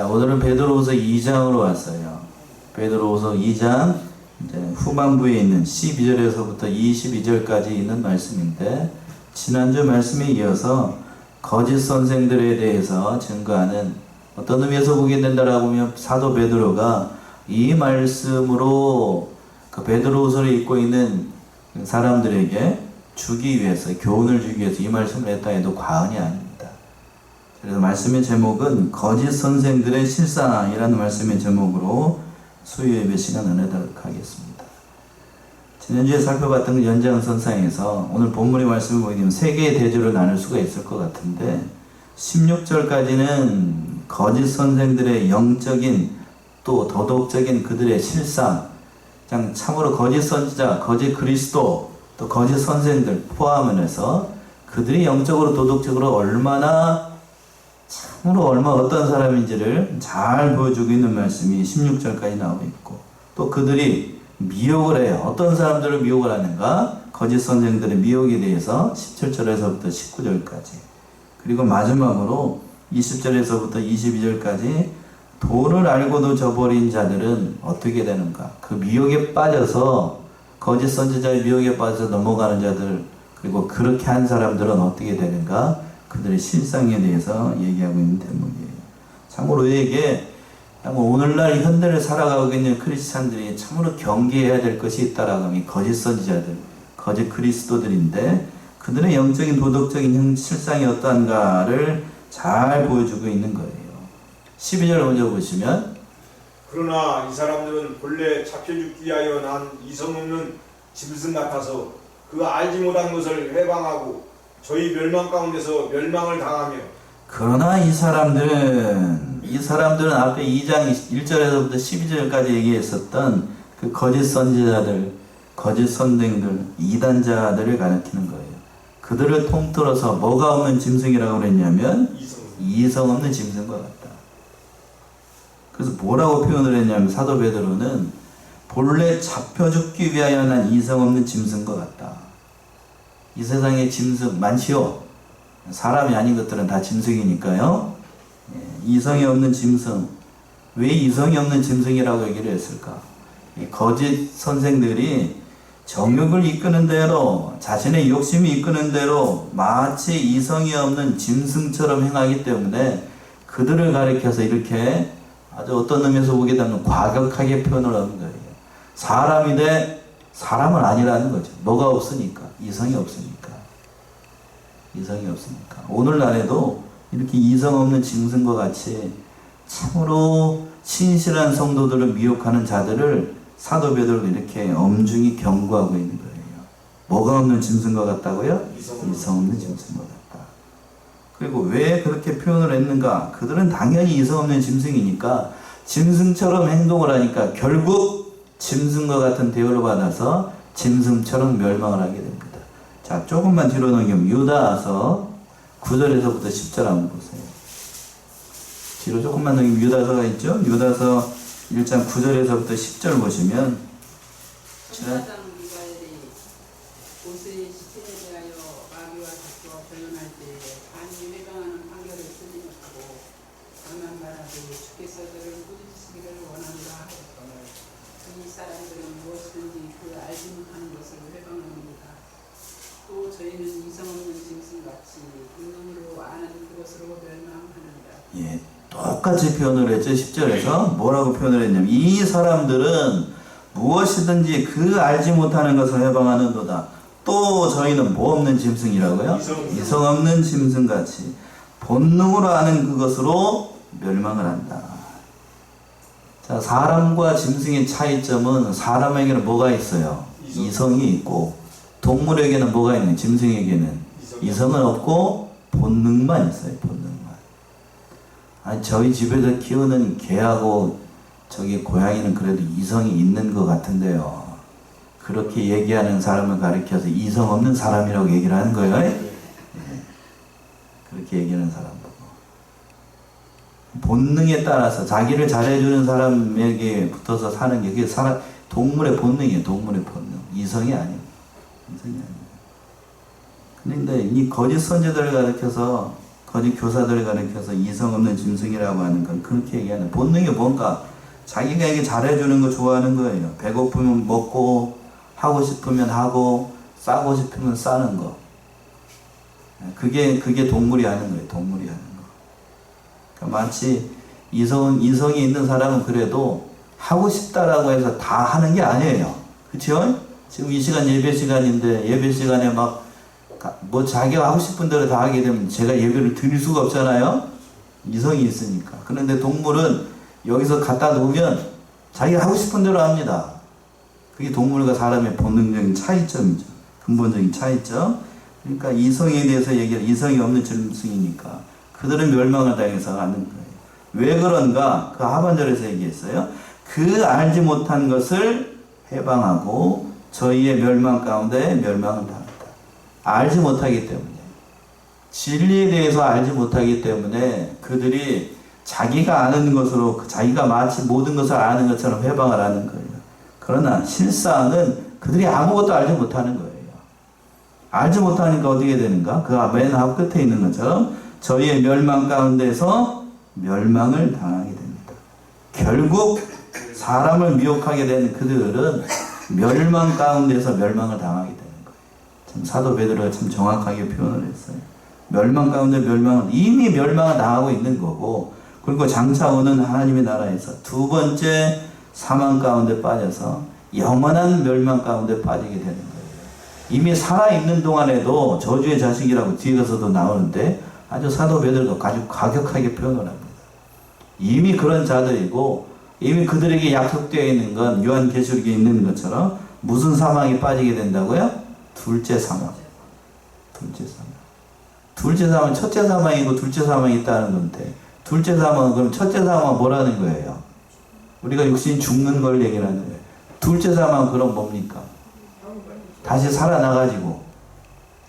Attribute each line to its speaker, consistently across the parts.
Speaker 1: 자, 오늘은 베드로후서 2장으로 왔어요. 베드로후서 2장 이제 후반부에 있는 12절에서부터 22절까지 있는 말씀인데, 지난주 말씀에 이어서 거짓 선생들에 대해서 증거하는, 어떤 의미에서 보게 된다라고 하면 사도 베드로가 이 말씀으로 그 베드로후서를 읽고 있는 사람들에게 주기 위해서, 교훈을 주기 위해서 이 말씀을 했다 해도 과언이 아닙니다. 그래서 말씀의 제목은 거짓 선생들의 실상이라는 말씀의 제목으로 수요 예배 시간 은혜하도록 하겠습니다. 지난주에 살펴봤던 연장선상에서 오늘 본문의 말씀을 보게 되면 세 개의 대조를 나눌 수가 있을 것 같은데, 16절까지는 거짓 선생들의 영적인 또 도덕적인 그들의 실상, 그냥 참으로 거짓 선지자, 거짓 그리스도, 또 거짓 선생들 포함해서 그들이 영적으로 도덕적으로 얼마나 어떤 사람인지를 잘 보여주고 있는 말씀이 16절까지 나오고 있고, 또 그들이 미혹을 해요. 어떤 사람들을 미혹을 하는가? 거짓 선생들의 미혹에 대해서 17절에서부터 19절까지, 그리고 마지막으로 20절에서부터 22절까지 도를 알고도 저버린 자들은 어떻게 되는가? 그 미혹에 빠져서, 거짓 선지자의 미혹에 빠져서 넘어가는 자들, 그리고 그렇게 한 사람들은 어떻게 되는가? 그들의 실상에 대해서 얘기하고 있는 대목이에요. 참으로 우리에게 오늘날 현대를 살아가고 있는 크리스찬들이 참으로 경계해야 될 것이 있다라고 하면 거짓 선지자들, 거짓 그리스도들인데, 그들의 영적인 도덕적인 실상이 어떠한가를 잘 보여주고 있는 거예요. 12절 먼저 보시면,
Speaker 2: 그러나 이 사람들은 본래 잡혀 죽기 위하여 난 이성 없는 짐승 같아서 그 알지 못한 것을 해방하고 저희 멸망 가운데서 멸망을 당하며,
Speaker 1: 그러나 이 사람들은 앞에 2장 1절에서부터 12절까지 얘기했었던 그 거짓 선지자들, 거짓 선생들, 이단자들을 가리키는 거예요. 그들을 통틀어서 뭐가 없는 짐승이라고 그랬냐면 이성 없는 짐승과 같다. 그래서 뭐라고 표현을 했냐면, 사도 베드로는 본래 잡혀 죽기 위하여 난 이성 없는 짐승과 같다. 이 세상에 짐승 많지요. 사람이 아닌 것들은 다 짐승이니까요. 이성이 없는 짐승. 왜 이성이 없는 짐승이라고 얘기를 했을까? 거짓 선생들이 정욕을 이끄는 대로, 자신의 욕심이 이끄는 대로 마치 이성이 없는 짐승처럼 행하기 때문에 그들을 가리켜서 이렇게 아주 어떤 의미에서 보게 되면 과격하게 표현을 하는 거예요. 사람인데 사람은 아니라는 거죠. 뭐가 없으니까. 이성이 없으니까. 오늘날에도 이렇게 이성 없는 짐승과 같이 참으로 신실한 성도들을 미혹하는 자들을 사도 베드로가 이렇게 엄중히 경고하고 있는 거예요. 뭐가 없는 짐승과 같다고요? 이성 없는 짐승과 같다. 그리고 왜 그렇게 표현을 했는가? 그들은 당연히 이성 없는 짐승이니까, 짐승처럼 행동을 하니까 결국 짐승과 같은 대우를 받아서 짐승처럼 멸망을 하게 됩니다. 자, 조금만 뒤로 넘기면 유다서 9절에서부터 10절 한번 보세요. 뒤로 조금만 넘기면 유다서가 있죠? 유다서 1장 9절에서부터 10절 보시면,
Speaker 3: 천사장 미가엘이 모세의 시체에 대하여 마귀와 다투어 변론할 때에 반이 회방하는 판결을 쓰지 못하고 다만 말하되 주께서 저를 꾸짖으시기를 원한다 하였거늘 이 사람들은 무엇이든지 그 알지 못하는 것을 회방합니다. 또 저희는 이성 없는 짐승같이 눈으로 아는 그것으로 멸망하는다.
Speaker 1: 예, 똑같이 표현을 했죠. 10절에서 뭐라고 표현을 했냐면, 이 사람들은 무엇이든지 그 알지 못하는 것을 해방하는도다. 또 저희는 뭐 없는 짐승이라고요? 이성 없는 짐승같이 본능으로 아는 그것으로 멸망을 한다. 자, 사람과 짐승의 차이점은, 사람에게는 뭐가 있어요? 이성이 있고, 동물에게는 뭐가 있는? 짐승에게는 이성은 없고 본능만 있어요. 본능만. 아니, 저희 집에서 키우는 개하고 저기 고양이는 그래도 이성이 있는 것 같은데요. 그렇게 얘기하는 사람을 가리켜서 이성 없는 사람이라고 얘기를 하는 거예요. 그렇게 얘기하는 사람 보고, 본능에 따라서 자기를 잘해주는 사람에게 붙어서 사는 게, 그게 동물의 본능이에요. 동물의 본능. 이성이 아니에요. 이성이 아니에요. 그런데 이 거짓 선지자들을 가리켜서 거짓 교사들을 가리켜서 이성 없는 짐승이라고 하는 건 그렇게 얘기하는 본능이 뭔가 자기가 잘해주는 거 좋아하는 거예요. 배고프면 먹고 하고 싶으면 하고 싸고 싶으면 싸는 거. 그게 동물이 하는 거예요. 동물이 하는 거. 그러니까 마치 이성이 있는 사람은 그래도 하고 싶다라고 해서 다 하는 게 아니에요. 그렇죠? 지금 이 시간 예배 시간인데 예배 시간에 막 뭐 자기가 하고 싶은 대로 다 하게 되면 제가 예배를 드릴 수가 없잖아요. 이성이 있으니까. 그런데 동물은 여기서 갖다 놓으면 자기가 하고 싶은 대로 합니다. 그게 동물과 사람의 본능적인 차이점이죠. 근본적인 차이점. 그러니까 이성에 대해서 얘기를 이성이 없는 짐승이니까 그들은 멸망을 당해서 하는 거예요. 왜 그런가? 그 하반절에서 얘기했어요. 그 알지 못한 것을 해방하고 저희의 멸망 가운데 멸망을 당한다. 알지 못하기 때문에. 진리에 대해서 알지 못하기 때문에 그들이 자기가 아는 것으로 자기가 마치 모든 것을 아는 것처럼 해방을 하는 거예요. 그러나 실상은 그들이 아무것도 알지 못하는 거예요. 알지 못하니까 어떻게 되는가? 그 맨 앞 끝에 있는 것처럼 저희의 멸망 가운데서 멸망을 당하게 됩니다. 결국 사람을 미혹하게 되는 그들은 멸망 가운데서 멸망을 당하게 되는 거예요. 참 사도 베드로가 참 정확하게 표현을 했어요. 멸망 가운데 이미 멸망을 당하고 있는 거고, 그리고 장차 오는 하나님의 나라에서 두 번째 사망 가운데 빠져서 영원한 멸망 가운데 빠지게 되는 거예요. 이미 살아있는 동안에도 저주의 자식이라고 뒤에 가서도 나오는데 아주 사도 베드로가 아주 과격하게 표현을 합니다. 이미 그런 자들이고 이미 그들에게 약속되어 있는 건 요한계시록에 있는 것처럼 무슨 사망이 빠지게 된다고요? 둘째 사망. 둘째 사망은 첫째 사망이고 둘째 사망이 있다는 건데, 둘째 사망은 그럼 첫째 사망은 뭐라는 거예요? 우리가 육신이 죽는 걸 얘기를 하는 거예요. 둘째 사망은 그럼 뭡니까? 다시 살아나가지고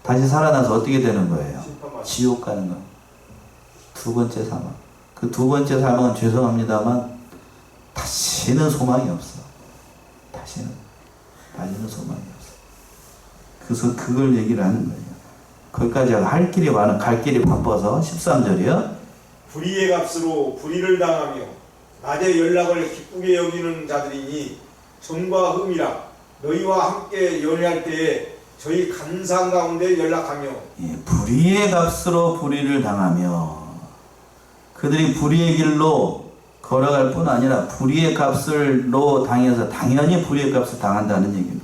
Speaker 1: 다시 살아나서 어떻게 되는 거예요? 지옥 가는 거. 두 번째 사망. 그 두 번째 사망은 죄송합니다만 다시는 소망이 없어. 다시는 소망이 없어. 그래서 그걸 얘기를 하는 거예요. 거기까지 할 길이 많아, 갈 길이 바빠서 13절이요.
Speaker 2: 불의의 값으로 불의를 당하며 낮의 연락을 기쁘게 여기는 자들이니 정과 흠이라 너희와 함께 연애할 때에 저희 감상 가운데 연락하며.
Speaker 1: 예, 불의의 값으로 불의를 당하며 그들이 불의의 길로 걸어갈 뿐 아니라 불의의 값을로 당해서 당연히 불의의 값을 당한다는 얘기입니다.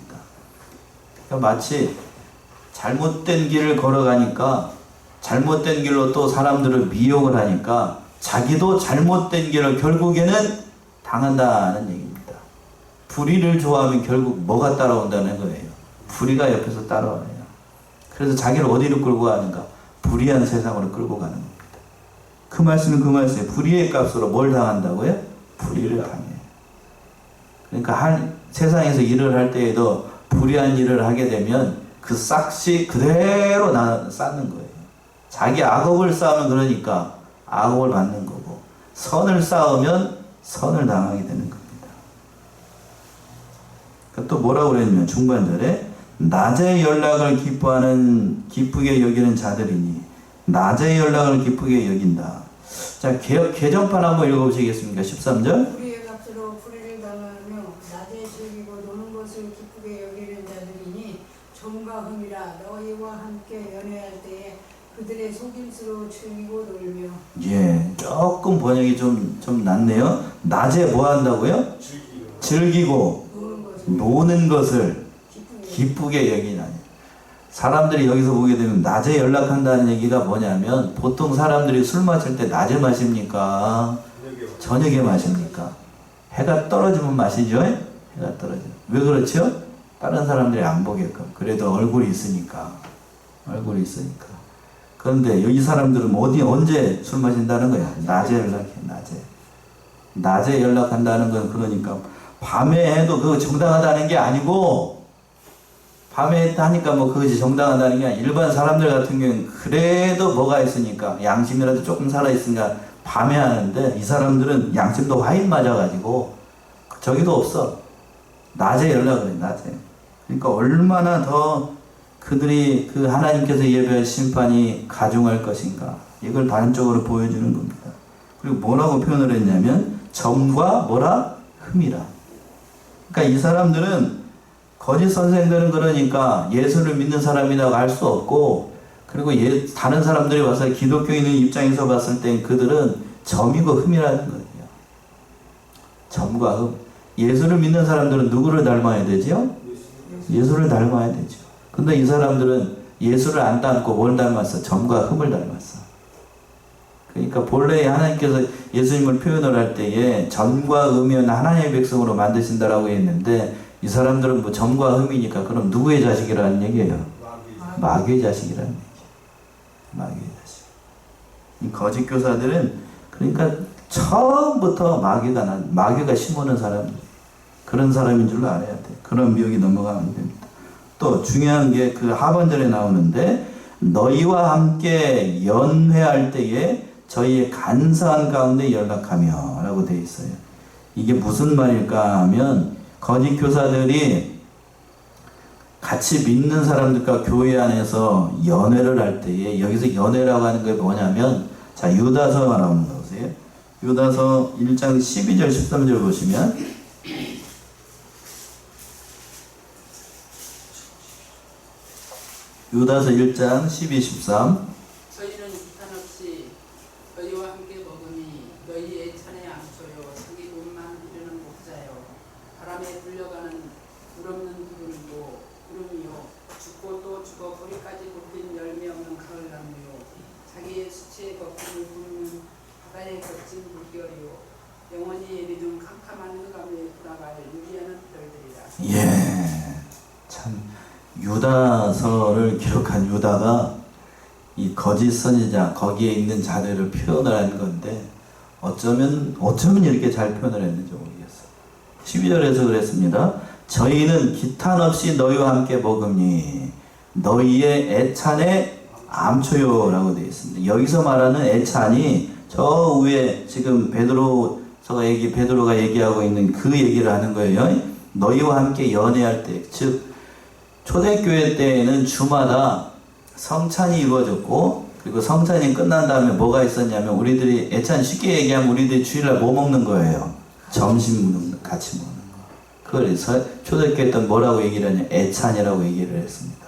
Speaker 1: 그러니까 마치 잘못된 길을 걸어가니까 잘못된 길로 또 사람들을 미혹을 하니까 자기도 잘못된 길을 결국에는 당한다는 얘기입니다. 불의를 좋아하면 결국 뭐가 따라온다는 거예요? 불의가 옆에서 따라와요. 그래서 자기를 어디로 끌고 가는가? 불의한 세상으로 끌고 가는 겁니다. 그 말씀은 그 말씀이에요. 불의의 값으로 뭘 당한다고요? 불의를 당해요. 그러니까 세상에서 일을 할 때에도 불의한 일을 하게 되면 그 싹시 그대로 쌓는 거예요. 자기 악업을 쌓으면 그러니까 악업을 받는 거고, 선을 쌓으면 선을 당하게 되는 겁니다. 그러니까 또 뭐라고 그랬냐면 중반절에 낮의 연락을 기쁘게 여기는 자들이니 낮의 연락을 기쁘게 여긴다. 자, 개정판 한번 읽어보시겠습니까? 13절.
Speaker 4: 불의의 값으로 불의를 당하며 낮에 즐기고 노는 것을 기쁘게 여기는 자들이니 정과 흠이라 너희와 함께 연애할 때에 그들의 속임수로 즐기고 놀며.
Speaker 1: 예, 조금 번역이 좀 낫네요. 낮에 뭐 한다고요? 즐기고 노는 것을 기쁘게 여기나니. 사람들이 여기서 보게 되면 낮에 연락한다는 얘기가 뭐냐면, 보통 사람들이 술 마실 때 낮에 마십니까? 저녁에 마십니까? 해가 떨어지면 마시죠? 해가 떨어지면. 왜 그렇죠? 다른 사람들이 안 보게끔. 그래도 얼굴이 있으니까. 그런데 이 사람들은 언제 술 마신다는 거야? 낮에 연락해, 낮에 연락한다는 건 그러니까 밤에 해도 그거 정당하다는 게 아니고, 밤에 하니까 뭐 그것이 정당하다는 게 아니라 일반 사람들 같은 경우는 그래도 뭐가 있으니까 양심이라도 조금 살아있으니까 밤에 하는데, 이 사람들은 양심도 화인 맞아가지고 저기도 없어. 낮에 연락을 해, 낮에. 그러니까 얼마나 더 그들이 그 하나님께서 예배할 심판이 가중할 것인가. 이걸 단적으로 보여주는 겁니다. 그리고 뭐라고 표현을 했냐면 점과 뭐라? 흠이라. 그러니까 이 사람들은 거짓 선생들은 그러니까 예수를 믿는 사람이라고 알 수 없고, 그리고 다른 사람들이 와서 기독교인의 입장에서 봤을 때 그들은 점이고 흠이라는 거예요. 점과 흠. 예수를 믿는 사람들은 누구를 닮아야 되죠? 예수를 닮아야 되죠. 근데 이 사람들은 예수를 안 닮고 뭘 닮았어? 점과 흠을 닮았어. 그러니까 본래 하나님께서 예수님을 표현을 할 때에 점과 흠이면 하나님의 백성으로 만드신다라고 했는데, 이 사람들은 뭐 점과 흠이니까 그럼 누구의 자식이라는 얘기예요? 마귀의 자식이라는 얘기예요. 마귀의 자식. 이 거짓 교사들은 그러니까 처음부터 마귀가 심어놓은 사람, 그런 사람인 줄 알아야 돼. 그런 미혹이 넘어가면 됩니다. 또 중요한 게 그 하반절에 나오는데, 너희와 함께 연회할 때에 저희의 간사한 가운데 연락하며 라고 되어 있어요. 이게 무슨 말일까 하면, 거짓 교사들이 같이 믿는 사람들과 교회 안에서 연회를 할 때에, 여기서 연회라고 하는 게 뭐냐면, 자, 유다서 한번 보세요. 유다서 1장 12절 13절 보시면, 유다서 1장 12, 13.
Speaker 3: 저희는 기탄 없이 너희와 함께 먹으니 너희의 찬에 암초요 자기 몸만 이르는 목자요 바람에 불려가는 불없는 구름이요 죽고 또 죽어 뿌리까지 굽힌 열매 없는 가을나무요 자기의 수치의 거품을 부르는 바다에 겹친 물결이요 영원히 내리는 캄캄한 흑암에 돌아갈 유리하는 별들이라.
Speaker 1: 예, 참 유다서를 기록한 유다가 이 거짓 선지자, 거기에 있는 자들을 표현을 한 건데, 어쩌면 이렇게 잘 표현을 했는지 모르겠어. 12절에서 그랬습니다. 저희는 기탄 없이 너희와 함께 먹으니 너희의 애찬에 암초요라고 되어 있습니다. 여기서 말하는 애찬이 저 위에 지금 베드로가 얘기하고 있는 그 얘기를 하는 거예요. 너희와 함께 연애할 때, 즉 초대교회 때에는 주마다 성찬이 이루어졌고, 그리고 성찬이 끝난 다음에 뭐가 있었냐면, 우리들이 애찬, 쉽게 얘기하면 우리들이 주일날 뭐 먹는 거예요? 점심 같이 먹는 거. 그걸 초대교회 때는 뭐라고 얘기를 하냐? 애찬이라고 얘기를 했습니다.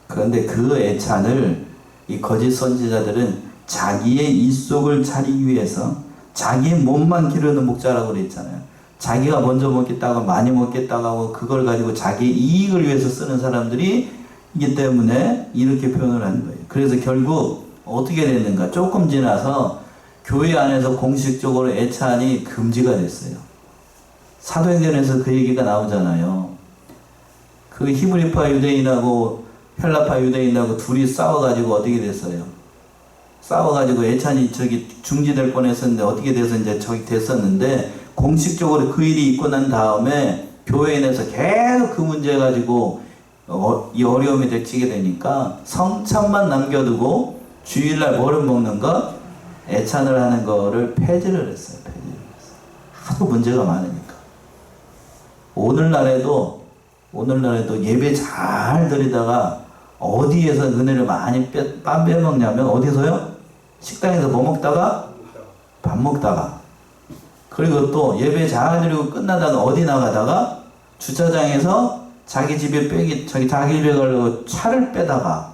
Speaker 1: 그런데 그 애찬을 이 거짓 선지자들은 자기의 입속을 차리기 위해서 자기의 몸만 기르는 목자라고 그랬잖아요. 자기가 먼저 먹겠다고 많이 먹겠다고 하고 그걸 가지고 자기 이익을 위해서 쓰는 사람들이 이기 때문에 이렇게 표현을 하는 거예요. 그래서 결국 어떻게 됐는가? 조금 지나서 교회 안에서 공식적으로 애찬이 금지가 됐어요. 사도행전에서 그 얘기가 나오잖아요. 그 히브리파 유대인하고 헬라파 유대인하고 둘이 싸워가지고 어떻게 됐어요? 싸워가지고 애찬이 중지될 뻔했었는데 어떻게 돼서 이제 됐었는데, 공식적으로 그 일이 있고 난 다음에 교회 내에서 계속 그 문제 가지고 이 어려움이 닥치게 되니까 성찬만 남겨두고 주일날 뭐를 먹는 것? 애찬을 하는 거를 폐지를 했어요. 하도 문제가 많으니까. 오늘날에도 예배 잘 드리다가 어디에서 은혜를 많이 빼먹냐면, 어디서요? 식당에서 뭐 먹다가? 밥 먹다가. 그리고 또 예배 잘 드리고 끝나다가 어디 나가다가 주차장에서 자기 집에 자기 집에 가려고 차를 빼다가,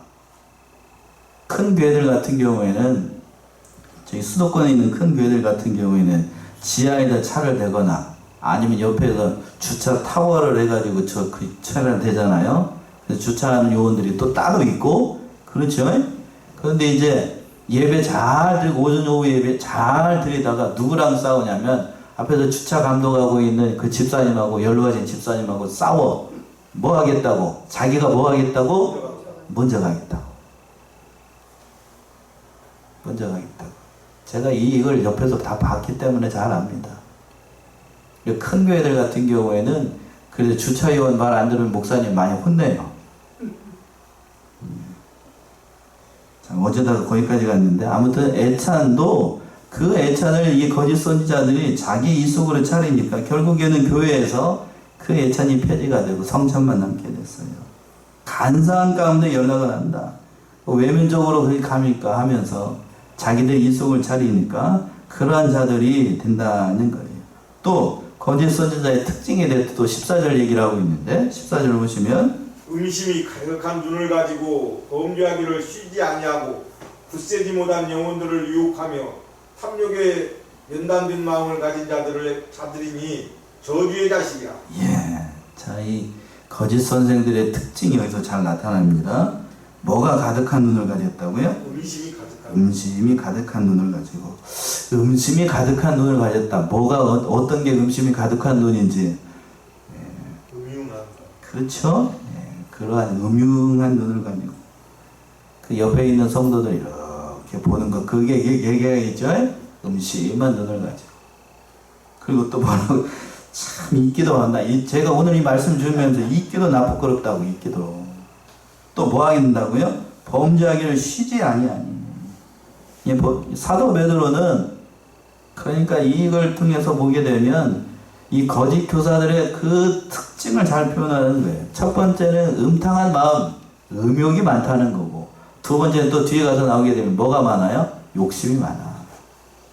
Speaker 1: 큰 교회들 같은 경우에는, 저희 수도권에 있는 큰 교회들 같은 경우에는 지하에다 차를 대거나 아니면 옆에서 주차 타워를 해가지고 그 차를 대잖아요. 그래서 주차하는 요원들이 또 따로 있고, 그렇죠? 그런데 이제 예배 잘 드리고 오전 오후 예배 잘 드리다가 누구랑 싸우냐면, 앞에서 주차 감독하고 있는 그 집사님하고 연루하신 집사님하고 싸워. 뭐 하겠다고? 자기가 뭐 하겠다고? 먼저 가겠다고. 제가 이걸 옆에서 다 봤기 때문에 잘 압니다. 큰 교회들 같은 경우에는 그래서 주차요원 말 안 들으면 목사님 많이 혼내요. 어제다가 거기까지 갔는데, 아무튼 애찬도 그 애찬을 이 거짓 선지자들이 자기 입속으로 차리니까 결국에는 교회에서 그 애찬이 폐지가 되고 성찬만 남게 됐어요. 간사한 가운데 연락을 한다. 외면적으로 그렇게 갑니까 하면서 자기들이 이속을 차리니까 그러한 자들이 된다는 거예요. 또 거짓 선지자의 특징에 대해서 또 14절 얘기를 하고 있는데 14절 보시면
Speaker 2: 음심이 가득한 눈을 가지고 범죄하기를 쉬지 아니하고 굳세지 못한 영혼들을 유혹하며 탐욕에 연단된 마음을 가진 자들이니 저주의 자식이라.
Speaker 1: 예. 자, 이 거짓 선생들의 특징이 여기서 잘 나타납니다. 뭐가 가득한 눈을 가졌다고요?
Speaker 2: 음심이 가득한.
Speaker 1: 음심이 가득한 눈을 가지고. 음심이 가득한 눈을 가졌다. 뭐가 어떤 게 음심이 가득한 눈인지.
Speaker 2: 음흉한.
Speaker 1: 그렇죠? 예. 그러한 음흉한 눈을 가지고 그 옆에 있는 성도들 이렇게 보는 거 그게 얘기하겠죠? 음심한 눈을 가지고. 그리고 또 뭐라고 참 있기도 한다. 제가 오늘 이 말씀 주면서 있기도 나쁘끄럽다고 있기도. 또 뭐 하게 된다고요? 범죄하기를 쉬지 아니하니. 사도 베드로는 그러니까 이걸 통해서 보게 되면 이 거짓 교사들의 그 특징을 잘 표현하는 거예요. 첫 번째는 음탕한 마음, 음욕이 많다는 거고, 두 번째는 또 뒤에 가서 나오게 되면 뭐가 많아요? 욕심이 많아.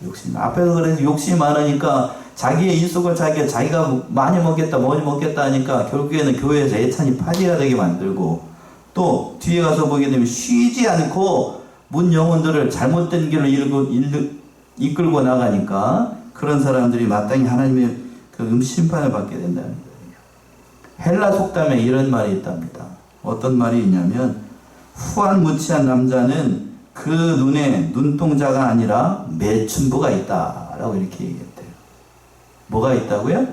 Speaker 1: 욕심. 앞에서 그래서 욕심이 많으니까 자기의 일속을 자기가 많이 먹겠다, 뭐니 먹겠다 하니까 결국에는 교회에서 애찬이 파지가 되게 만들고, 또 뒤에 가서 보게 되면 쉬지 않고 문 영혼들을 잘못된 길로 이끌고 나가니까 그런 사람들이 마땅히 하나님의 그 심판을 받게 된다는 거예요. 헬라 속담에 이런 말이 있답니다. 어떤 말이 있냐면 후한무치한 남자는 그 눈에 눈동자가 아니라 매춘부가 있다라고 이렇게 얘기했대요. 뭐가 있다고요?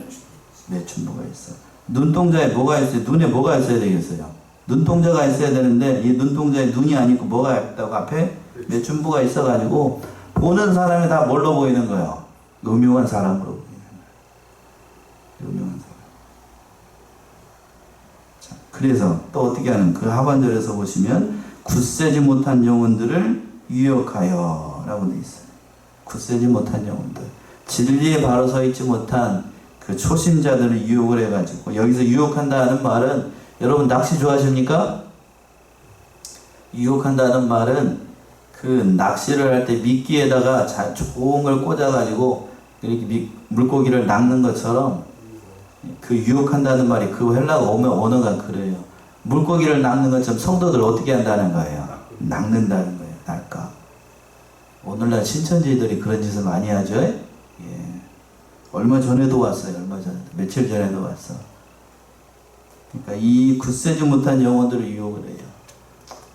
Speaker 1: 매춘부가 있어. 눈동자에 뭐가 있어요? 눈에 뭐가 있어야 되겠어요? 눈동자가 있어야 되는데 이 눈동자에 눈이 아니고 뭐가 있다고 앞에 매춘부가 있어가지고 보는 사람이 다 뭘로 보이는 거예요? 음흉한 사람으로 보이는 거예요. 음흉한 사람. 자, 그래서 또 어떻게 하는 그 하반절에서 보시면 굳세지 못한 영혼들을 유혹하여 라고 되어 있어요. 굳세지 못한 영혼들. 진리에 바로 서 있지 못한 그 초신자들을 유혹을 해가지고 여기서 유혹한다는 말은 여러분 낚시 좋아하십니까? 유혹한다는 말은 그 낚시를 할 때 미끼에다가 좋은 걸 꽂아가지고 이렇게 물고기를 낚는 것처럼 그 유혹한다는 말이 그 헬라어 언어가 그래요. 물고기를 낚는 것처럼 성도들 어떻게 한다는 거예요? 낚는다는 거예요. 낚아. 오늘날 신천지들이 그런 짓을 많이 하죠. 예. 얼마 전에도 왔어요. 얼마 전에도. 며칠 전에도 왔어. 그러니까 이 굳세지 못한 영혼들을 유혹을 해요.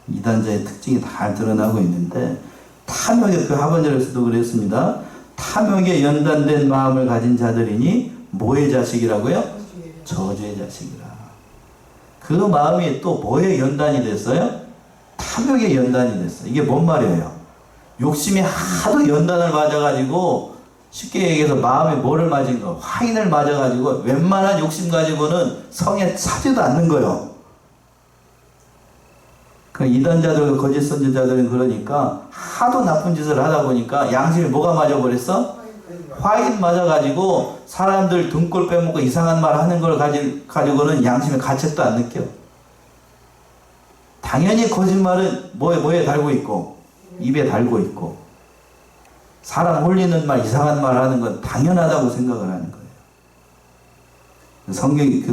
Speaker 1: 이단자의 특징이 다 드러나고 있는데 탐욕의 그 하반절에서도 그랬습니다. 탐욕에 연단된 마음을 가진 자들이니 뭐의 자식이라고요? 저주의 자식이라. 그 마음이 또 뭐에 연단이 됐어요? 탐욕에 연단이 됐어요. 이게 뭔 말이에요? 욕심이 하도 연단을 맞아가지고 쉽게 얘기해서 마음에 뭐를 맞은 거? 화인을 맞아가지고 웬만한 욕심 가지고는 성에 차지도 않는 거예요. 그 이단자들, 거짓 선지자들은 그러니까 하도 나쁜 짓을 하다 보니까 양심이 뭐가 맞아버렸어? 화인 맞아가지고 사람들 등골 빼먹고 이상한 말 하는 걸 가지고는 양심에 가책도 안 느껴. 당연히 거짓말은 뭐에 달고 있고 입에 달고 있고 사람 홀리는 말, 이상한 말 하는 건 당연하다고 생각을 하는 거예요. 성경이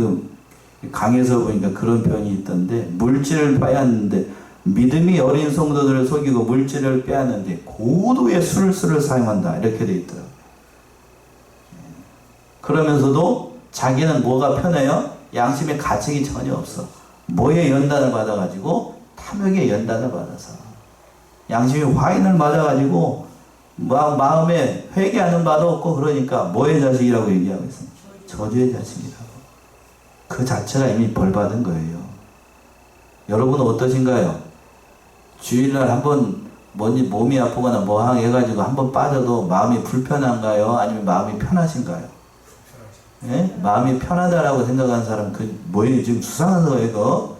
Speaker 1: 강에서 보니까 그런 표현이 있던데, 물질을 빼앗는데, 믿음이 어린 성도들을 속이고 물질을 빼앗는데, 고도의 술수를 사용한다. 이렇게 돼 있더라고요. 그러면서도 자기는 뭐가 편해요? 양심의 가책이 전혀 없어. 뭐에 연단을 받아가지고? 탐욕에 연단을 받아서. 양심이 화인을 맞아가지고, 마음에 회개하는 바도 없고 그러니까 뭐의 자식이라고 얘기하고 있습니다. 저주의 자식이라고. 그 자체가 이미 벌받은 거예요. 여러분은 어떠신가요? 주일날 한번 몸이 아프거나 뭐 해가지고 한번 빠져도 마음이 불편한가요? 아니면 마음이 편하신가요? 예? 마음이 편하다라고 생각하는 사람 뭐예요? 지금 수상한 거예요, 이거?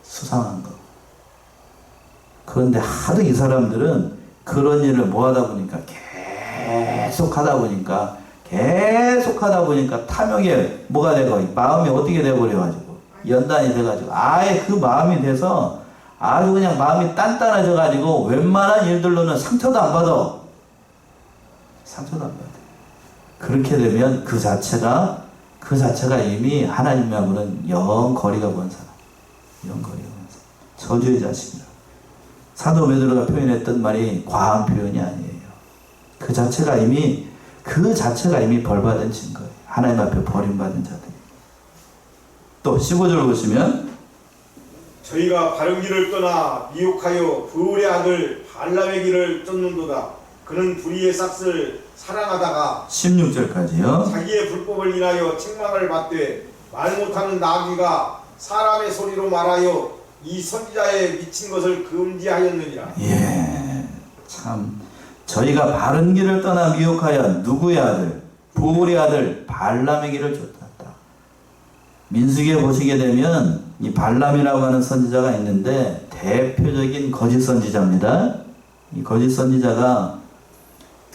Speaker 1: 수상한 거. 그런데 하도 이 사람들은 그런 일을 뭐 하다 보니까 계속 하다 보니까 탐욕에 뭐가 되고 마음이 어떻게 돼버려가지고 연단이 돼가지고 아예 그 마음이 돼서 아주 그냥 마음이 단단해져 가지고 웬만한 일들로는 상처도 안 받아. 상처도 안 받아. 그렇게 되면 그 자체가 이미 하나님하고는 영 거리가 먼 사람. 영 거리가 먼 사람. 저주의 자식이다. 사도 베드로가 표현했던 말이 과한 표현이 아니에요. 그 자체가 이미 벌받은 증거예요. 하나님 앞에 버림받은 자들. 또 15절 보시면
Speaker 2: 저희가 바른 길을 떠나 미혹하여 부울의 아들 발람의 길을 쫓는도다. 그는 불의의 싹을 사랑하다가
Speaker 1: 16절까지요.
Speaker 2: 자기의 불법을 인하여 책망을 받되 말 못하는 나귀가 사람의 소리로 말하여 이 선지자의 미친 것을 금지하였느니라.
Speaker 1: 예, 참 저희가 바른 길을 떠나 미혹하여 누구의 아들? 부울의 아들 발람의 길을 쫓았다. 민수기에 보시게 되면 이 발람이라고 하는 선지자가 있는데 대표적인 거짓 선지자입니다. 이 거짓 선지자가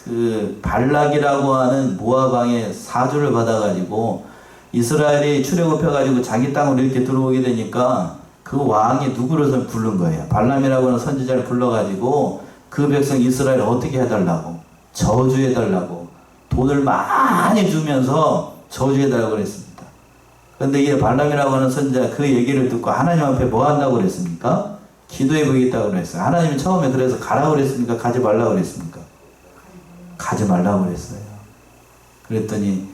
Speaker 1: 그 발락이라고 하는 모압 왕의 사주를 받아가지고 이스라엘이 출애굽해가지고 자기 땅으로 이렇게 들어오게 되니까 그 왕이 누구를 부른 거예요. 발람이라고 하는 선지자를 불러가지고 그 백성 이스라엘을 어떻게 해달라고, 저주해달라고 돈을 많이 주면서 저주해달라고 그랬습니다. 그런데 이 발람이라고 하는 선지자 그 얘기를 듣고 하나님 앞에 뭐 한다고 그랬습니까? 기도해 보겠다고 그랬어요. 하나님이 처음에 그래서 가라고 그랬습니까? 가지 말라고 그랬습니까? 가지 말라고 그랬어요. 그랬더니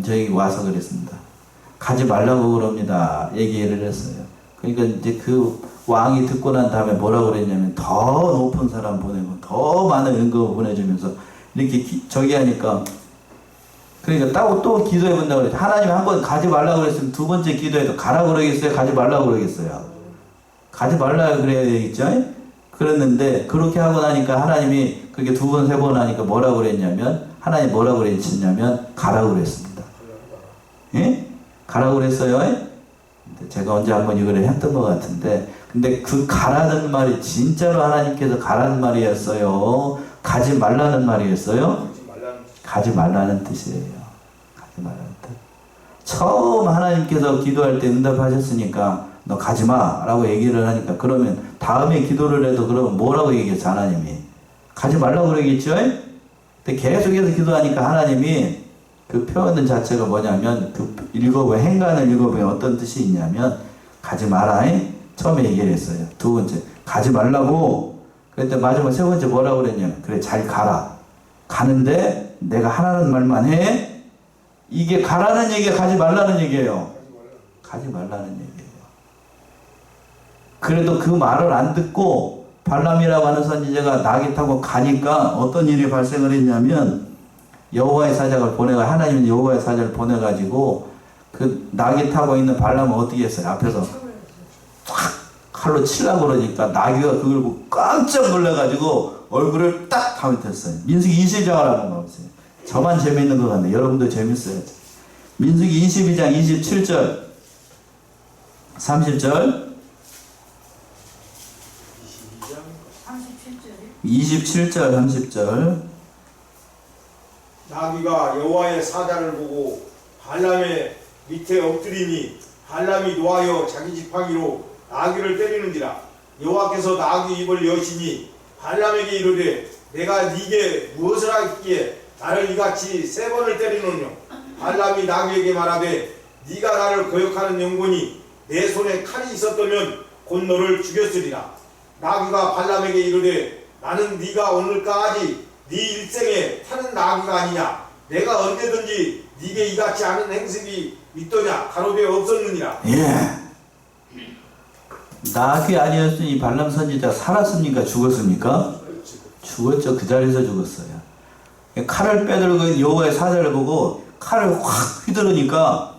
Speaker 1: 저희 와서 그랬습니다. 가지 말라고 그럽니다. 얘기를 했어요. 그러니까 이제 그 왕이 듣고 난 다음에 뭐라고 그랬냐면 더 높은 사람 보내고 더 많은 은금을 보내주면서 이렇게 저기 하니까 그러니까 또 기도해 본다고 그랬죠. 하나님 한 번 가지 말라고 그랬으면 두 번째 기도해도 가라고 그러겠어요? 가지 말라고 그러겠어요? 가지 말라고 그래야 되겠죠? 그랬는데 그렇게 하고 나니까 하나님이 그렇게 두 번, 세 번 하니까 뭐라고 그랬냐면 하나님 뭐라고 그랬냐면 가라고 그랬습니다. 예? 가라고 그랬어요? 제가 언제 한번 이걸 했던 것 같은데 근데 그 가라는 말이 진짜로 하나님께서 가라는 말이었어요? 가지 말라는 말이었어요? 가지 말라는 뜻이에요. 가지 말라는 뜻. 처음 하나님께서 기도할 때 응답하셨으니까 너 가지마 라고 얘기를 하니까 그러면 다음에 기도를 해도 그러면 뭐라고 얘기했어 하나님이? 가지 말라고 그러겠죠? 근데 계속해서 기도하니까 하나님이 그 표현 자체가 뭐냐면 그 행간을 읽어보면 어떤 뜻이 있냐면 가지 마라. 처음에 얘기를 했어요. 두 번째 가지 말라고. 그런데 마지막 세 번째 뭐라고 그랬냐면 그래 잘 가라. 가는데 내가 하라는 말만 해. 이게 가라는 얘기가 가지 말라는 얘기예요. 가지 말라는 얘기예요. 그래도 그 말을 안 듣고 발람이라고 하는 선지자가 나귀 타고 가니까 어떤 일이 발생을 했냐면 여호와의 사자를 하나님은 여호와의 사자를 보내가지고 그 나귀 타고 있는 발람은 어떻게 했어요? 앞에서 확 칼로 치려고 그러니까 나귀가 그걸 보고 깜짝 놀라가지고 얼굴을 딱 다운했어요. 민수기 22장 한번 보세요. 저만 재미있는 것 같네. 여러분도 재밌어요. 민수기 22장 27절 30절 27절 30절
Speaker 2: 나귀가 여호와의 사자를 보고 발람의 밑에 엎드리니 발람이 노하여 자기 지팡이로 나귀를 때리는지라. 여호와께서 나귀 입을 여시니 발람에게 이르되 내가 네게 무엇을 하기에 나를 이같이 세 번을 때리느냐. 발람이 나귀에게 말하되 네가 나를 거역하는 영혼이 내 손에 칼이 있었다면 곧 너를 죽였으리라. 나귀가 발람에게 이르되 나는 네가 오늘까지 네 일생에 타는 나귀가 아니냐. 내가 언제든지 네게 이같이 하는 행습이 있더냐. 가로되 없었느니라.
Speaker 1: 예. 나귀 아니었으니 발람 선지자 살았습니까? 죽었습니까? 죽었죠. 그 자리에서 죽었어요. 칼을 빼들고 여호와의 사자를 보고 칼을 확 휘두르니까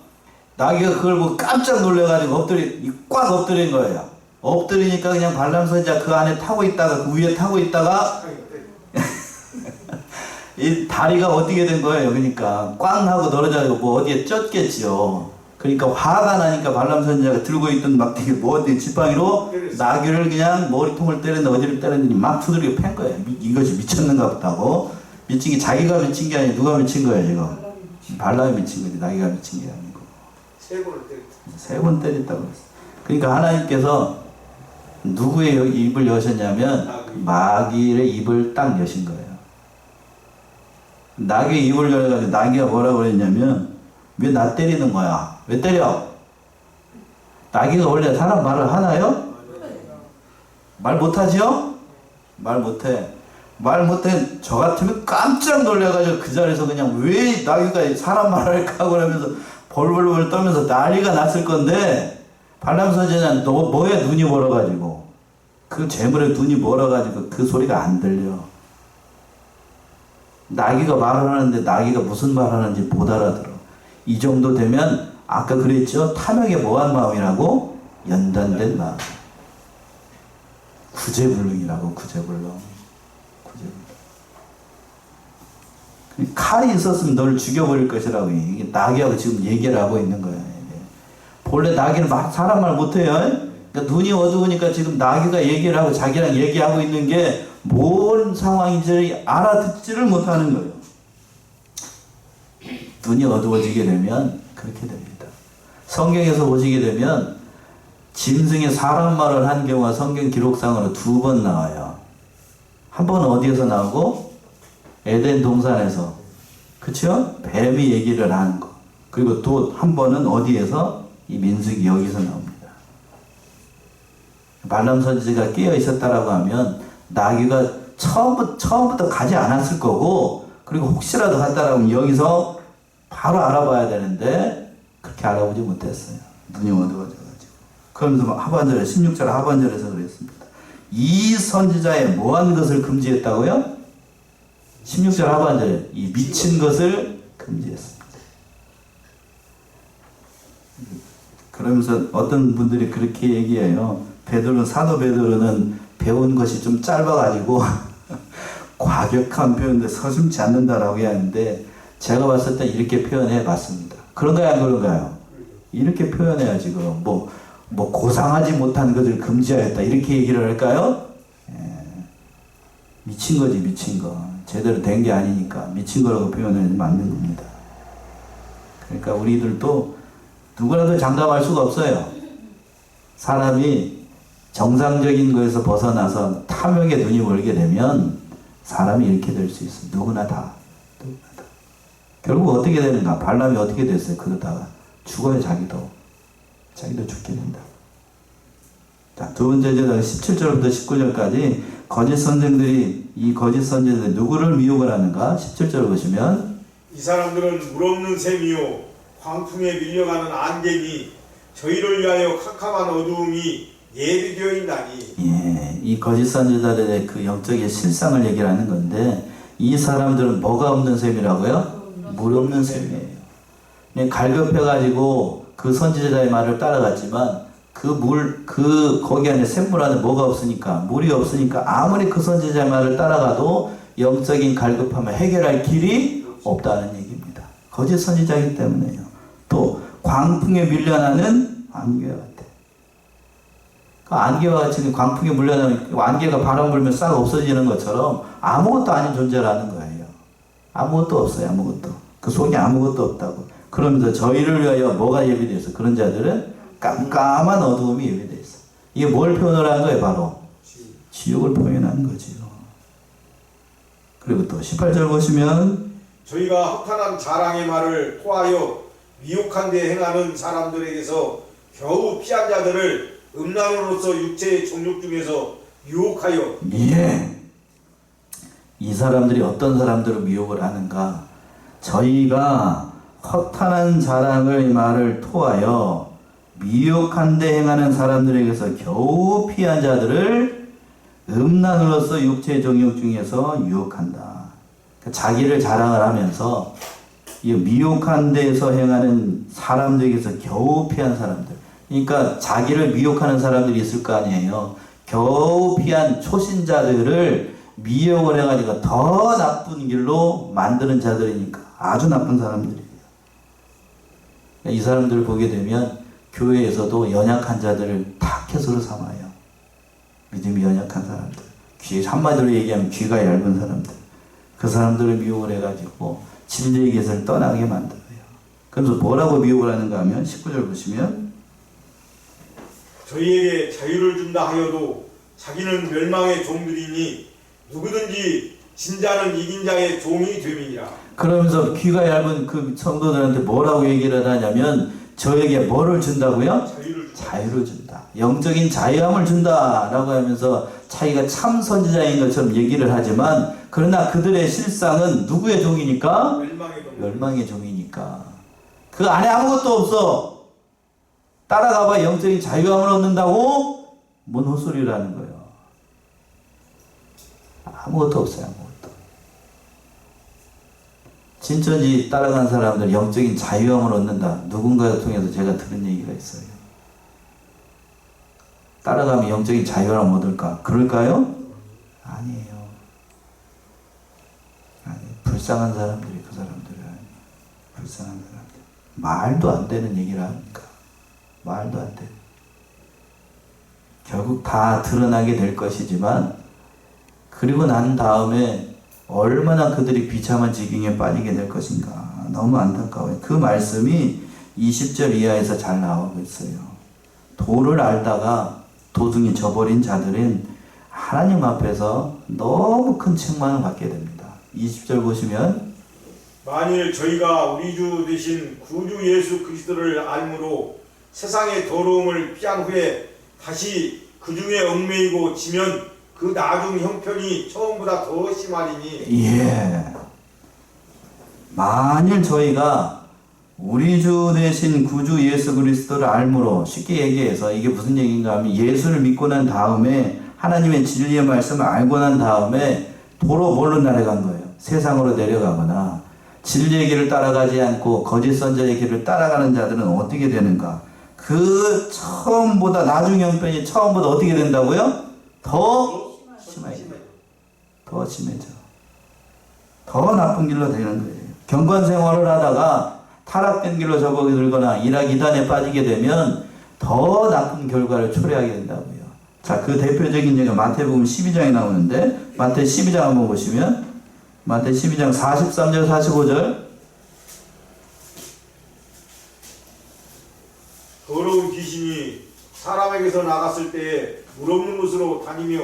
Speaker 1: 나귀가 그걸 보고 깜짝 놀래가지고 꽉 엎드린 거예요. 엎드리니까 그냥 발람 선지자 그 안에 타고 있다가 그 위에 타고 있다가 이 다리가 어떻게 된 거예요? 그러니까 꽝 하고 떨어져가지고 뭐 어디에 쪘겠지요. 그러니까 화가 나니까 발람 선지자가 들고 있던 막 되게 어디 지팡이로 나귀를 그냥 머리통을 때렸는데 어디를 때렸는지 막 두드리고 팬 거예요. 이것이 미쳤는가 보다고. 미친 게 자기가 미친 게 아니고 누가 미친 거예요 지금? 발람이 미친 거지 나귀가 미친 게 아니고.
Speaker 2: 세 번을 때렸다.
Speaker 1: 세 번 때렸다고 그랬어요. 그러니까 하나님께서 누구의 입을 여셨냐면 마귀의 입을 딱 여신 거예요. 나귀의 입을 열어가지고 나귀가 뭐라고 그랬냐면 왜 나 때리는 거야? 왜 때려? 나귀가 원래 사람 말을 하나요? 말 못하죠? 말 못해. 말 못해. 저 같으면 깜짝 놀래가지고 그 자리에서 그냥 왜 나귀가 사람 말을 할까 그러면서 벌벌벌 떨면서 난리가 났을 건데 발람 선지자는 너 뭐에 눈이 멀어가지고 그 재물에 눈이 멀어가지고 그 소리가 안 들려. 나귀가 말을 하는데 나귀가 무슨 말 하는지 못 알아들어. 이 정도 되면 아까 그랬죠? 탐욕에 뭐한 마음이라고? 연단된 마음. 구제불능이라고. 구제불능. 칼이 있었으면 너를 죽여버릴 것이라고. 이게 나귀하고 지금 얘기를 하고 있는 거야. 이게. 본래 나귀는 막 사람 말 못해요. 그러니까 눈이 어두우니까 지금 나귀가 얘기를 하고 자기랑 얘기하고 있는 게 뭔 상황인지 알아듣지를 못하는 거예요. 눈이 어두워지게 되면 그렇게 됩니다. 성경에서 보시게 되면 짐승이 사람 말을 한 경우가 성경 기록상으로 2번 나와요. 한 번은 어디에서 나오고? 에덴 동산에서. 그쵸? 뱀이 얘기를 하는 거. 그리고 또 한 번은 어디에서? 이 민수기 여기서 나옵니다. 발람 선지자가 깨어 있었다라고 하면 나귀가 처음부터 가지 않았을 거고, 그리고 혹시라도 갔다라고 하면 여기서 바로 알아봐야 되는데 그렇게 알아보지 못했어요. 눈이 어두워져가지고. 그러면서 하반절에 16절 하반절에서 그랬습니다. 이 선지자의 뭐한 것을 금지했다고요? 16절 하반절에 이 미친 것을 금지했습니다. 그러면서 어떤 분들이 그렇게 얘기해요. 사도 베드로는 배운 것이 좀 짧아가지고 과격한 표현인데 서슴지 않는다라고 하는데 제가 봤을 때 이렇게 표현해 봤습니다. 그런가요, 안 그런가요? 이렇게 표현해야지. 그럼 뭐 고상하지 못한 것을 금지하였다 이렇게 얘기를 할까요? 미친 거지, 미친 거. 제대로 된 게 아니니까 미친 거라고 표현하면 맞는 겁니다. 그러니까 우리들도 누구라도 장담할 수가 없어요. 사람이 정상적인 거에서 벗어나서 탐욕에 눈이 멀게 되면 사람이 이렇게 될 수 있어요. 누구나 다. 결국 어떻게 되는가? 발람이 어떻게 됐어요? 그러다가 죽어요. 자기도 죽게 된다. 자, 두 번째 제가 17절부터 19절까지 거짓 선생들이 이 거짓 선지자들이 누구를 미혹을 하는가? 17절 보시면
Speaker 2: 이 사람들은 물 없는 샘이요 광풍에 밀려가는 안개니 저희를 위하여 캄캄한 어두움이 예비되어 있나니.
Speaker 1: 예, 이 거짓 선지자들의 그 영적인 실상을 얘기를 하는 건데 이 사람들은 뭐가 없는 셈이라고요? 물 없는 셈이에요. 갈급해가지고 그 선지자의 말을 따라갔지만 거기 안에 샘물 안에 뭐가 없으니까, 물이 없으니까 아무리 그 선지자의 말을 따라가도 영적인 갈급함을 해결할 길이 없다는 얘기입니다. 거짓 선지자이기 때문에요. 또 광풍에 밀려나는 안개와 같아. 그 안개와 같이 광풍에 물려나면 안개가 바람 불면 싹 없어지는 것처럼 아무것도 아닌 존재라는 거예요. 아무것도 없어요. 아무것도. 그 속에 아무것도 없다고. 그러면서 저희를 위하여 뭐가 예비되어 있어? 그런 자들은 깜깜한 어두움이 예비되어 있어. 이게 뭘 표현을 한 거예요? 바로 지옥을 표현하는 거지요. 그리고 또 18절 보시면
Speaker 2: 저희가 허탄한 자랑의 말을 토하여 미혹한 데 행하는 사람들에게서 겨우 피한 자들을 음란으로서 육체의 정욕 중에서 유혹하여.
Speaker 1: 예. 이 사람들이 어떤 사람들을 미혹을 하는가? 저희가 허탄한 자랑의 말을 토하여 미혹한 데 행하는 사람들에게서 겨우 피한 자들을 음란으로서 육체의 정욕 중에서 유혹한다. 그러니까 자기를 자랑을 하면서 이 미혹한 데에서 행하는 사람들에게서 겨우 피한 사람들. 그러니까 자기를 미혹하는 사람들이 있을 거 아니에요. 겨우 피한 초신자들을 미혹을 해가지고 더 나쁜 길로 만드는 자들이니까 아주 나쁜 사람들이에요. 이 사람들을 보게 되면 교회에서도 연약한 자들을 타켓으로 삼아요. 믿음이 연약한 사람들. 한마디로 얘기하면 귀가 얇은 사람들. 그 사람들을 미혹을 해가지고 진리의 길을 떠나게 만들어요. 그래서 뭐라고 미혹을 하는가 하면 19절 보시면
Speaker 2: 저희에게 자유를 준다 하여도 자기는 멸망의 종들이니 누구든지 진자는 이긴 자의 종이 됨이니라.
Speaker 1: 그러면서 귀가 얇은 그 성도들한테 뭐라고 얘기를 하냐면 저에게 뭐를 준다고요?
Speaker 2: 자유를 준다.
Speaker 1: 자유를 준다. 영적인 자유함을 준다라고 하면서 자기가 참 선지자인 것처럼 얘기를 하지만 그러나 그들의 실상은 누구의 종이니까?
Speaker 2: 멸망의 종.
Speaker 1: 멸망의 종이니까. 그 안에 아무것도 없어. 따라가봐 영적인 자유함을 얻는다고? 뭔 헛소리를 하는 거예요. 아무것도 없어요. 아무것도. 진천지 따라간 사람들 영적인 자유함을 얻는다. 누군가를 통해서 제가 들은 얘기가 있어요. 따라가면 영적인 자유함을 얻을까? 그럴까요? 아니에요. 아니, 불쌍한 사람들이 그 사람들은 불쌍한 사람들. 말도 안 되는 얘기를 합니까? 말도 안 돼. 결국 다 드러나게 될 것이지만 그리고 난 다음에 얼마나 그들이 비참한 지경에 빠지게 될 것인가. 너무 안타까워요. 그 말씀이 20절 이하에서 잘 나오고 있어요. 도를 알다가 도중에 저버린 자들은 하나님 앞에서 너무 큰 책망을 받게 됩니다. 20절 보시면
Speaker 2: 만일 저희가 우리 주 되신 구주 예수 그리스도를 알므로 세상의 더러움을 피한 후에 다시 그 중에 얽매이고 지면 그 나중 형편이 처음보다 더 심하리니.
Speaker 1: 예. 만일 저희가 우리 주 되신 구주 예수 그리스도를 알므로 쉽게 얘기해서 이게 무슨 얘기인가 하면 예수를 믿고 난 다음에 하나님의 진리의 말씀을 알고 난 다음에 도로 뭘로 내려간 거예요? 세상으로 내려가거나 진리의 길을 따라가지 않고 거짓 선자의 길을 따라가는 자들은 어떻게 되는가? 그 처음보다 나중 형편이 처음보다 어떻게 된다고요? 더 심해져. 더 심해져. 더 나쁜 길로 되는 거예요. 경건 생활을 하다가 타락된 길로 접어들거나 일학 이단에 빠지게 되면 더 나쁜 결과를 초래하게 된다고요. 자, 그 대표적인 예가 마태복음 12장에 나오는데 마태 12장 한번 보시면 마태 12장 43절 45절
Speaker 2: 더러운 귀신이 사람에게서 나갔을 때에 물 없는 곳으로 다니며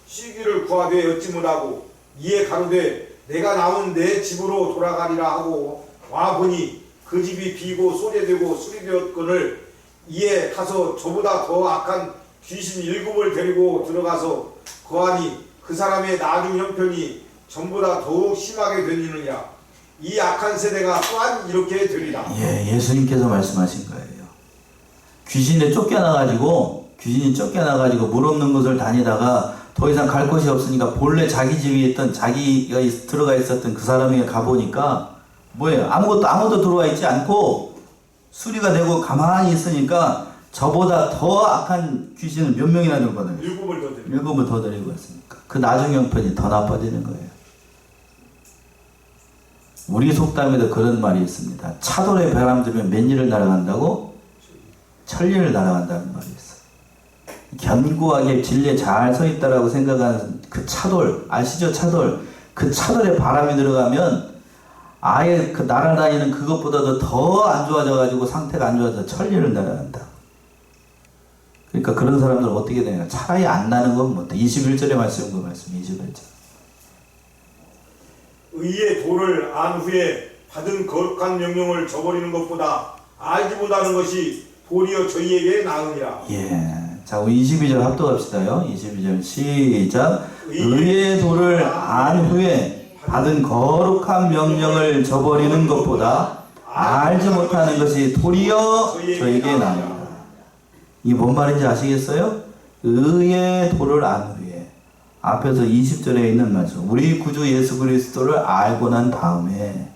Speaker 2: 쉬기를 구하되 얻지 못하고 이에 가로되 내가 나온 내 집으로 돌아가리라 하고 와보니 그 집이 비고 소재되고 수리되었거늘 이에 가서 저보다 더 악한 귀신 7을 데리고 들어가서 거하니 그 사람의 나중 형편이 전보다 더욱 심하게 되느니라. 이 악한 세대가 또한 이렇게 되리라.
Speaker 1: 예, 예수님께서 말씀하신 거예요. 귀신이 쫓겨나가지고 물 없는 곳을 다니다가 더 이상 갈 곳이 없으니까 본래 자기 집에 있던 자기가 들어가 있었던 그 사람에게 가보니까 뭐예요? 아무도 들어와 있지 않고 수리가 되고 가만히 있으니까 저보다 더 악한 귀신을 몇 명이나 들거든요. 7을 더 데리고 왔으니까 그 나중 형편이 더 나빠지는 거예요. 우리 속담에도 그런 말이 있습니다. 차돌에 바람 들면 몇 리를 날아간다고? 천리를 날아간다는 말이 있어요. 견고하게 진리에 잘 서 있다라고 생각하는 그 차돌, 아시죠? 차돌. 그 차돌에 바람이 들어가면 아예 그 날아다니는 그것보다도 더 안 좋아져가지고 상태가 안 좋아져 천리를 날아간다. 그러니까 그런 사람들은 어떻게 되냐. 차라리 안 나는 건 못해. 21절에 말씀 그 말씀, 21절.
Speaker 2: 의의 도를 안 후에 받은 거룩한 명령을 저버리는 것보다 알지 못하는 것이 도리어 저희에게 나으니라.
Speaker 1: 예. 자, 우리 22절 합독합시다요. 22절 시작. 의의 도를 안 후에 받은 거룩한 명령을 저버리는 것보다 알지 못하는 것이 도리어 저에게 나으니라. 이게 뭔 말인지 아시겠어요? 의의 도를 안 후에. 앞에서 20절에 있는 말씀. 우리 구주 예수 그리스도를 알고 난 다음에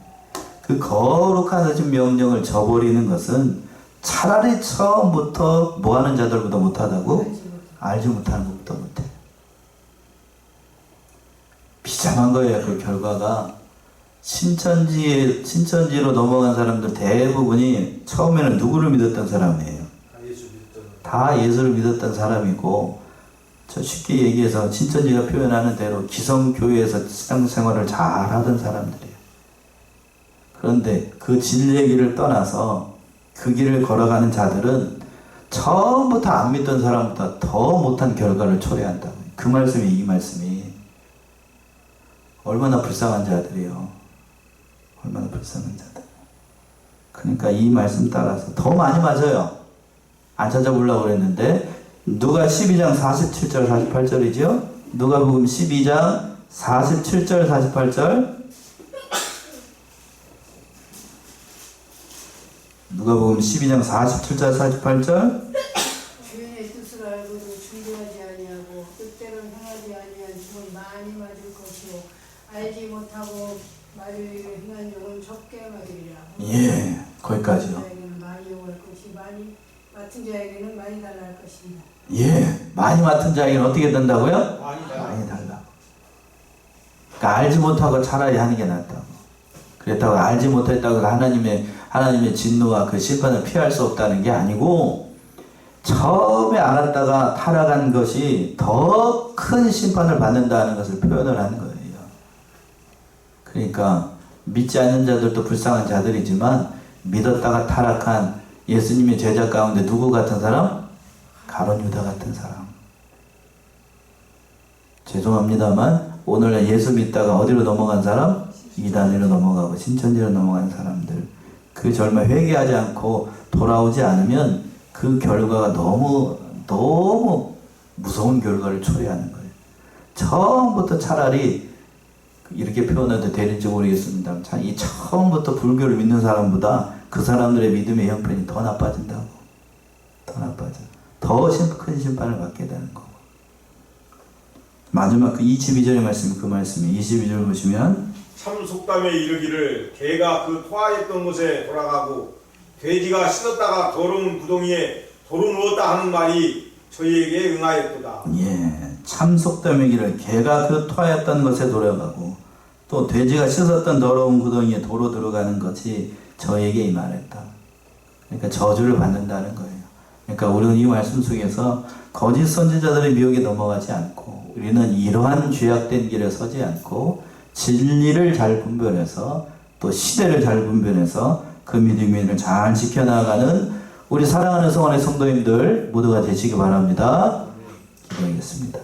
Speaker 1: 그 거룩한 명령을 저버리는 것은 차라리 처음부터 뭐하는 자들보다 못하다고? 알지 못하는 것보다 못해. 비참한 거예요. 그 결과가. 신천지로 넘어간 사람들 대부분이 처음에는 누구를 믿었던 사람이에요? 다 예수를 믿었던 사람이고, 저 쉽게 얘기해서 신천지가 표현하는 대로 기성교회에서 신앙생활을 잘 하던 사람들이에요. 그런데 그 진리의 길을 떠나서 그 길을 걸어가는 자들은 처음부터 안 믿던 사람보다 더 못한 결과를 초래한다. 그 말씀이 이 말씀이 얼마나 불쌍한 자들이요. 얼마나 불쌍한 자들. 그러니까 이 말씀 따라서 더 많이 맞아요. 안 찾아보려고 그랬는데 누가 12장 47절 48절이죠. 누가복음 12장 47절 48절. 누가복음 12장 47절 48절.
Speaker 4: 주인의 뜻을 알고도 준비하지 아니하고 뜻대로 행하지 아니한 종은 많이 맞을 것이요 알지 못하고 말을 행한 종은 적게 맞으리라.
Speaker 1: 예, 거기까지요.
Speaker 4: 자에게는 많이 요구할 것이 많이 맡은 자에게는 많이 달라할 것입니다.
Speaker 1: 예, 많이 맡은 자에게는 어떻게 된다고요?
Speaker 2: 아니다.
Speaker 1: 많이 달라고. 그러니까 알지 못하고 차라리 하는 게 낫다고. 그랬다고 알지 못했다고 하나님의 진노와 그 심판을 피할 수 없다는 게 아니고, 처음에 알았다가 타락한 것이 더 큰 심판을 받는다는 것을 표현을 하는 거예요. 그러니까 믿지 않는 자들도 불쌍한 자들이지만 믿었다가 타락한 예수님의 제자 가운데 누구 같은 사람? 가룟 유다 같은 사람. 죄송합니다만 오늘날 예수 믿다가 어디로 넘어간 사람? 이단으로 넘어가고 신천지로 넘어간 사람들. 그 절마 회개하지 않고 돌아오지 않으면 그 결과가 너무 무서운 결과를 초래하는 거예요. 처음부터 차라리 이렇게 표현해도 되는지 모르겠습니다. 이 처음부터 불교를 믿는 사람보다 그 사람들의 믿음의 형편이 더 나빠진다고. 더 나빠져. 더 큰 심판을 받게 되는 거고. 마지막 그 22절의 말씀이 그 말씀이에요. 22절 보시면
Speaker 2: 참 속담에 이르기를 개가 그 토하였던 곳에 돌아가고 돼지가 씻었다가 더러운 구덩이에 도로 누웠다 하는 말이 저희에게 응하였도다.
Speaker 1: 예, 참 속담이기를 개가 그 토하였던 것에 돌아가고 또 돼지가 씻었던 더러운 구덩이에 도로 들어가는 것이 저에게 임하였다. 그러니까 저주를 받는다는 거예요. 그러니까 우리는 이 말씀 속에서 거짓 선지자들의 미혹에 넘어가지 않고 우리는 이러한 죄악된 길에 서지 않고 진리를 잘 분별해서 또 시대를 잘 분별해서 그 믿음을 잘 지켜나가는 우리 사랑하는 성원의 성도님들 모두가 되시기 바랍니다. 기도하겠습니다.